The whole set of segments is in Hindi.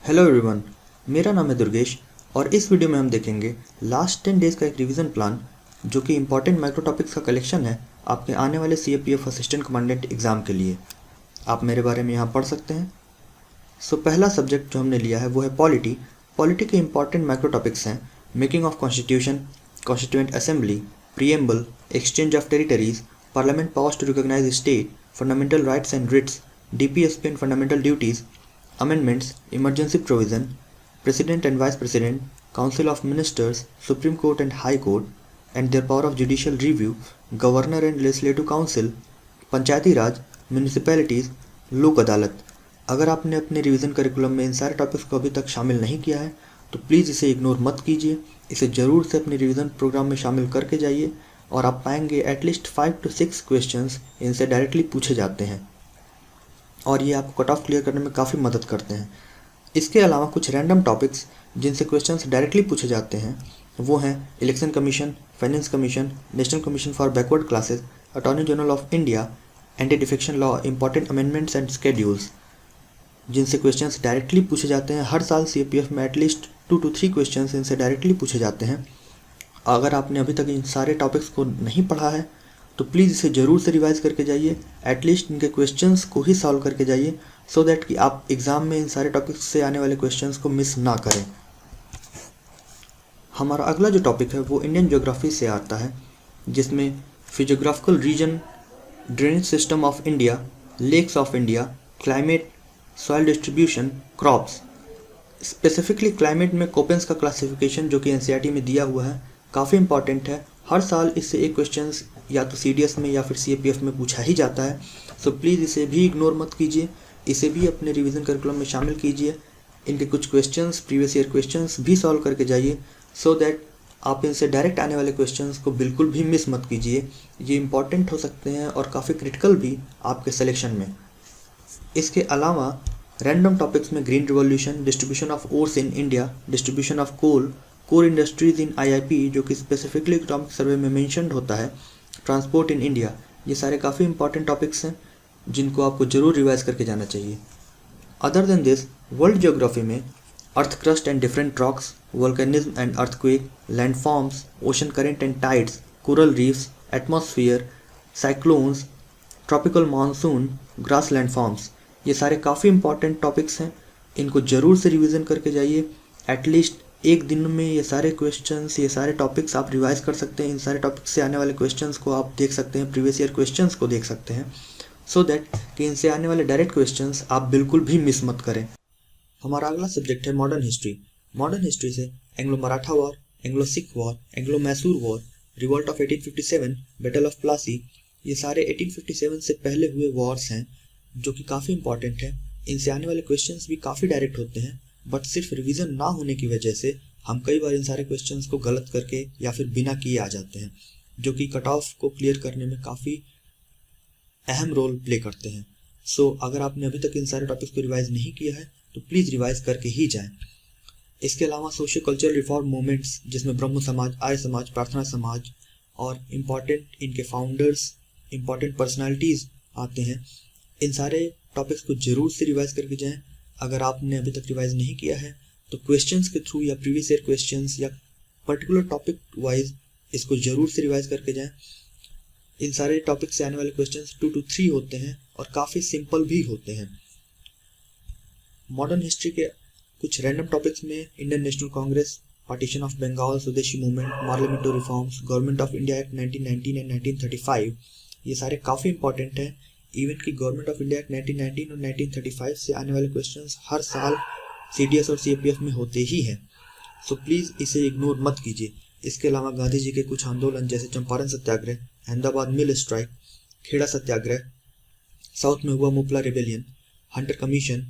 हेलो एवरीवन, मेरा नाम है दुर्गेश और इस वीडियो में हम देखेंगे लास्ट 10 डेज़ का एक रिवीजन प्लान जो कि इंपॉर्टेंट माइक्रो टॉपिक्स का कलेक्शन है आपके आने वाले सीएपीएफ असिस्टेंट कमांडेंट एग्ज़ाम के लिए। आप मेरे बारे में यहाँ पढ़ सकते हैं। पहला सब्जेक्ट जो हमने लिया है वो है पॉलिटी। पॉलिटी के इंपॉर्टेंट माइक्रो टॉपिक्स हैं making of constitution, constituent assembly, preamble, exchange of territories, parliament powers to recognise state, fundamental rights and writs, DPSP and fundamental duties, amendments, emergency provision, President and Vice President, Council of Ministers, Supreme Court and High Court, and their power of judicial review, Governor and Legislative Council, Panchayati Raj, municipalities, लोक अदालत। अगर आपने अपने रिवीजन करिकुलम में इन सारे टॉपिक्स को अभी तक शामिल नहीं किया है तो प्लीज़ इसे इग्नोर मत कीजिए। इसे ज़रूर से अपने रिवीजन प्रोग्राम में शामिल करके जाइए और आप पाएंगे एटलीस्ट 5 to 6 क्वेश्चंस इनसे डायरेक्टली पूछे जाते हैं और ये आपको कट ऑफ क्लियर करने में काफ़ी मदद करते हैं। इसके अलावा कुछ रैंडम टॉपिक्स जिनसे क्वेश्चंस डायरेक्टली पूछे जाते हैं वो हैं election commission, finance commission, national commission for backward classes, attorney general of India, anti defection law, important amendments and schedules, जिनसे क्वेश्चंस डायरेक्टली पूछे जाते हैं। हर साल सीपीएफ में एटलीस्ट 2 to 3 क्वेश्चंस इनसे डायरेक्टली पूछे जाते हैं। अगर आपने अभी तक इन सारे टॉपिक्स को नहीं पढ़ा है तो प्लीज़ इसे ज़रूर से रिवाइज करके जाइए, एटलीस्ट इनके क्वेश्चंस को ही सॉल्व करके जाइए सो दैट कि आप एग्ज़ाम में इन सारे टॉपिक्स से आने वाले क्वेश्चंस को मिस ना करें। हमारा अगला जो टॉपिक है वो इंडियन ज्योग्राफी से आता है, जिसमें physiographical region, drainage system of India, lakes of India, climate, soil distribution, crops. Specifically climate में कोपेंस का क्लासिफिकेशन जो कि एनसीईआरटी में दिया हुआ है काफ़ी इंपॉर्टेंट है। हर साल इससे एक क्वेश्चंस या तो सीडीएस में या फिर सीएपीएफ में पूछा ही जाता है। प्लीज़ इसे भी इग्नोर मत कीजिए, इसे भी अपने रिवीजन करिकुलम में शामिल कीजिए। इनके कुछ क्वेश्चंस, प्रीवियस ईयर क्वेश्चंस भी सॉल्व करके जाइए सो दैट आप इनसे डायरेक्ट आने वाले क्वेश्चंस को बिल्कुल भी मिस मत कीजिए। ये इंपॉर्टेंट हो सकते हैं और काफ़ी क्रिटिकल भी आपके सिलेक्शन में। इसके अलावा रैंडम टॉपिक्स में green revolution, distribution of ores in India, distribution of coal, core industries in IIP जो कि स्पेसिफिकली इकोनॉमिक सर्वे में मेंशन्ड होता है, ट्रांसपोर्ट इन इंडिया, ये सारे काफ़ी इंपॉर्टेंट टॉपिक्स हैं जिनको आपको ज़रूर रिवाइज करके जाना चाहिए। Other than this, world geography में earth crust and different rocks, volcanism and earthquake, landforms, ocean current and tides, coral reefs, atmosphere, cyclones, tropical monsoon, grass landforms, ये सारे काफ़ी इंपॉर्टेंट टॉपिक्स हैं। इनको ज़रूर से रिवीजन करके जाइए। एटलीस्ट एक दिन में ये सारे क्वेश्चंस, ये सारे टॉपिक्स आप रिवाइज कर सकते हैं। इन सारे टॉपिक्स से आने वाले क्वेश्चंस को आप देख सकते हैं, प्रीवियस ईयर क्वेश्चंस को देख सकते हैं सो दैट कि इनसे आने वाले डायरेक्ट क्वेश्चंस आप बिल्कुल भी मिस मत करें। हमारा अगला सब्जेक्ट है मॉडर्न हिस्ट्री। मॉडर्न हिस्ट्री से Anglo Maratha war, Anglo Sikh war, Anglo Mysore war, revolt of 1857, battle of Plassey, ये सारे 1857 से पहले हुए वॉर्स हैं जो कि काफ़ी इंपॉर्टेंट है। इनसे आने वाले क्वेश्चंस भी काफ़ी डायरेक्ट होते हैं, बट सिर्फ रिवीजन ना होने की वजह से हम कई बार इन सारे क्वेश्चंस को गलत करके या फिर बिना किए आ जाते हैं, जो कि कट ऑफ को क्लियर करने में काफ़ी अहम रोल प्ले करते हैं। अगर आपने अभी तक इन सारे टॉपिक्स को रिवाइज नहीं किया है तो प्लीज़ रिवाइज करके ही जाएं। इसके अलावा सोशियो कल्चरल रिफॉर्म मूवमेंट्स जिसमें ब्रह्म समाज, आर्य समाज, प्रार्थना समाज और इम्पॉर्टेंट इनके फाउंडर्स, इम्पॉर्टेंट पर्सनालिटीज़ आते हैं। इन सारे टॉपिक्स को ज़रूर से रिवाइज करके जाएं। अगर आपने अभी तक रिवाइज नहीं किया है तो क्वेश्चंस के थ्रू या प्रीवियस ईयर क्वेश्चंस या पर्टिकुलर टॉपिक वाइज इसको ज़रूर से रिवाइज करके जाएं। इन सारे टॉपिक से आने वाले क्वेश्चंस 2 to 3 होते हैं और काफ़ी सिंपल भी होते हैं। मॉडर्न हिस्ट्री के कुछ रैंडम टॉपिक्स में Indian national congress, partition of Bengal, Swadeshi movement, parliamentary reforms, government of India act 1919 and 1935, ये सारे काफ़ी इंपॉर्टेंट हैं। इवन की गवर्नमेंट ऑफ इंडिया एक्ट 1919 और 1935 से आने वाले क्वेश्चंस हर साल सीडीएस और सीएपीएफ में होते ही हैं। प्लीज़ इसे इग्नोर मत कीजिए। इसके अलावा गांधी जी के कुछ आंदोलन जैसे चंपारण सत्याग्रह, अहमदाबाद मिल स्ट्राइक, खेड़ा सत्याग्रह, साउथ में हुआ मुपला रिबेलियन, हंटर कमीशन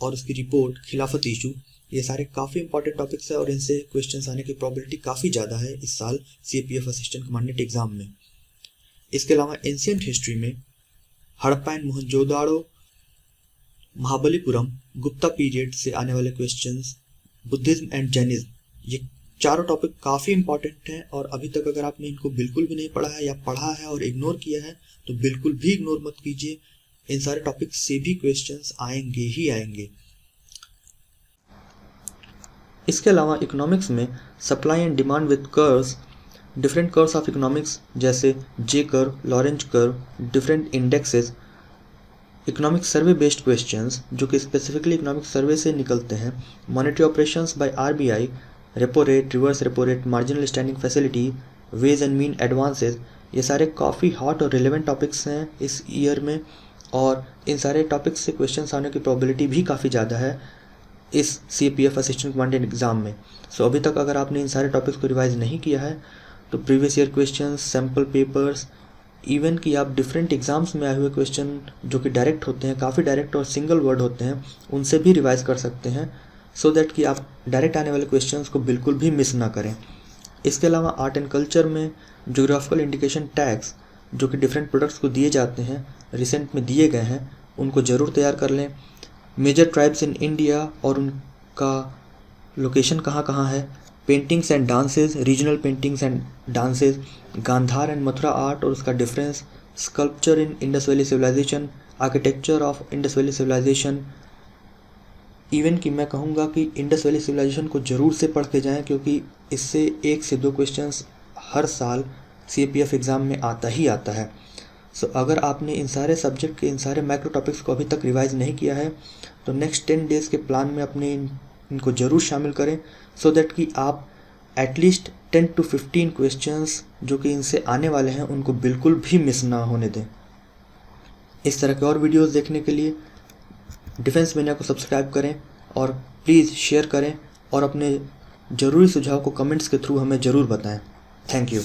और उसकी रिपोर्ट, खिलाफत इशू, ये सारे काफ़ी इंपॉर्टेंट टॉपिक्स हैं और इनसे क्वेश्चंस आने की प्रोबेबिलिटी काफ़ी ज़्यादा है इस साल सीएपीएफ असिस्टेंट कमांडेंट एग्जाम में। इसके अलावा एंशिएंट हिस्ट्री में हड़प्पा एंड मोहनजोदाड़ो, महाबलीपुरम, गुप्ता पीरियड से आने वाले क्वेश्चंस, बुद्धिज्म एंड जैनिज्म, ये चारों टॉपिक काफ़ी इंपॉर्टेंट हैं और अभी तक अगर आपने इनको बिल्कुल भी नहीं पढ़ा है या पढ़ा है और इग्नोर किया है तो बिल्कुल भी इग्नोर मत कीजिए। इन सारे टॉपिक से भी क्वेश्चंस आएंगे ही आएंगे। इसके अलावा इकोनॉमिक्स में supply and demand with curves, different curves of economics जैसे J curve, Lorenz curve, different indexes, economic survey based questions जो कि स्पेसिफिकली इकोनॉमिक सर्वे से निकलते हैं, monetary operations by RBI, repo rate, reverse repo rate, marginal standing facility, ways and means advances, ये सारे काफ़ी हॉट और रिलेवेंट टॉपिक्स हैं इस ईयर में, और इन सारे टॉपिक्स से क्वेश्चंस आने की प्रोबेबिलिटी भी काफ़ी ज़्यादा है इस CPF असिस्टेंट कमांडेंट एग्ज़ाम में। सो अभी तक अगर आपने इन सारे टॉपिक्स को रिवाइज नहीं किया है तो previous year questions, sample papers, even कि आप डिफरेंट एग्ज़ाम्स में आए हुए क्वेश्चन जो कि डायरेक्ट होते हैं, काफ़ी डायरेक्ट और सिंगल वर्ड होते हैं, उनसे भी रिवाइज कर सकते हैं सो दैट कि आप डायरेक्ट आने वाले क्वेश्चंस को बिल्कुल भी मिस ना करें। इसके अलावा आर्ट एंड कल्चर में ज्योग्राफिकल इंडिकेशन टैग्स जो कि डिफरेंट प्रोडक्ट्स को दिए जाते हैं, रिसेंट में दिए गए हैं, उनको ज़रूर तैयार कर लें। मेजर ट्राइब्स इन इंडिया और उनका लोकेशन कहाँ कहाँ है, paintings and dances, regional paintings and dances, Gandhara and Mathura art और उसका difference, sculpture in Indus valley civilisation, architecture of Indus valley civilisation. Even कि मैं कहूँगा कि इंडस वैली सिविलाइजेशन को ज़रूर से पढ़ के जाएँ क्योंकि इससे 1 से 2 क्वेश्चंस हर साल CPF एग्ज़ाम में आता ही आता है। सो अगर आपने इन सारे सब्जेक्ट के इन सारे मैक्रो टॉपिक्स को अभी तक रिवाइज नहीं किया है तो नेक्स्ट 10 डेज़ के प्लान में अपने इनको ज़रूर शामिल करें सो दैट कि आप एटलीस्ट 10 to 15 क्वेश्चंस जो कि इनसे आने वाले हैं उनको बिल्कुल भी मिस ना होने दें। इस तरह के और वीडियोस देखने के लिए डिफेंस मैनिया को सब्सक्राइब करें और प्लीज़ शेयर करें और अपने ज़रूरी सुझाव को कमेंट्स के थ्रू हमें ज़रूर बताएं। Thank you.